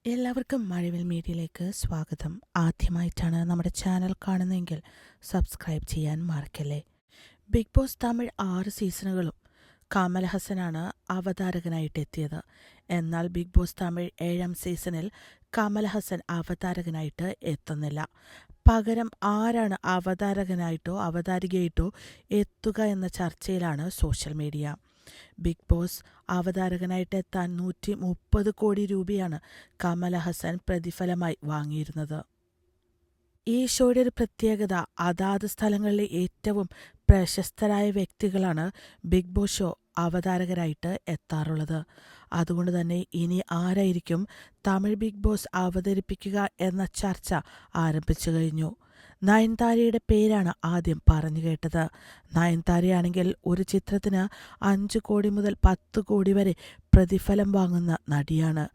എല്ലാവർക്കും മഴവിൽ മീഡിയയിലേക്ക് സ്വാഗതം. ആദ്യമായിട്ടാണ് നമ്മുടെ ചാനൽ കാണുന്നതെങ്കിൽ സബ്സ്ക്രൈബ് ചെയ്യാൻ മറക്കല്ലേ. ബിഗ് ബോസ് തമിഴ് 6 സീസണുകളും കമൽ ഹസനാണ് അവതാരകനായിട്ട് എത്തിയത്. എന്നാൽ ബിഗ് ബോസ് തമിഴ് 7ാം സീസണിൽ കമൽ ഹസൻ അവതാരകനായിട്ട് എത്തുന്നില്ല. പകരം ആരാണ് അവതാരകനായിട്ടോ അവതാരികയായിട്ടോ എത്തുക എന്ന ചർച്ചയിലാണ് സോഷ്യൽ മീഡിയ. ബിഗ് ബോസ് അവതാരകനായിട്ട് എത്താൻ 130 കോടി രൂപയാണ് കമൽ ഹസൻ പ്രതിഫലമായി വാങ്ങിയിരുന്നത്. ഈ ഷോയുടെ ഒരു പ്രത്യേകത, അതാത് സ്ഥലങ്ങളിലെ ഏറ്റവും പ്രശസ്തരായ വ്യക്തികളാണ് ബിഗ് ബോസ് ഷോ അവതാരകരായിട്ട് എത്താറുള്ളത്. അതുകൊണ്ട് തന്നെ ഇനി ആരായിരിക്കും തമിഴ് ബിഗ് ബോസ് അവതരിപ്പിക്കുക എന്ന ചർച്ച ആരംഭിച്ചു കഴിഞ്ഞു. നയൻതാരയുടെ പേരാണ് ആദ്യം പറഞ്ഞു കേട്ടത്. നയൻതാരയാണെങ്കിൽ ഒരു ചിത്രത്തിന് 5 കോടി മുതൽ 10 കോടി വരെ പ്രതിഫലം വാങ്ങുന്ന നടിയാണ്.